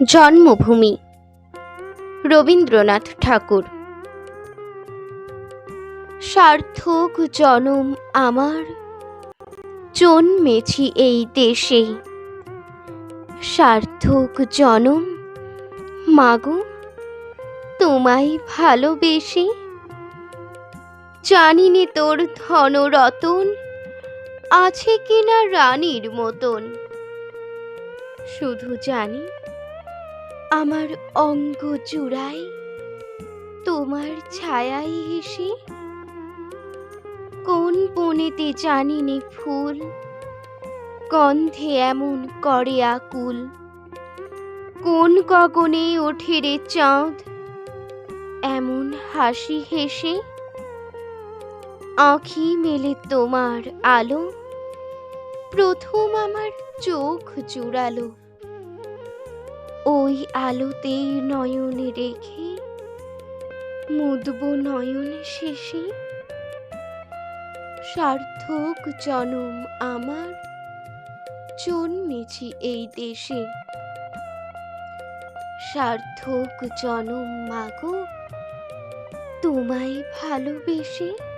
জন্মভূমি রবীন্দ্রনাথ ঠাকুর। সার্থক জনম আমার, জন্মেছি এই দেশে। সার্থক জনম মাগো, তোমায় ভালোবেসে। জানি নে তোর ধন রতন আছে কিনা রানীর মতন, শুধু জানি আমার অঙ্গ জুড়ায় তোমার ছায়াই হেসে। কোন বনেতে জানি নে ফুল গন্ধে এমন করে আকুল। কোন গগনে ওঠে রে চাঁদ এমন হাসি হেসে। আঁখি মেলে তোমার আলো, প্রথম আমার চোখ জুড়ালো। ওই আলোতেই নয়নে রেখে মুদব নয়ন শেষে। সার্থক জনম আমার, জন্মেছি এই দেশে। সার্থক জনম মাগো, তোমায় ভালোবেসে।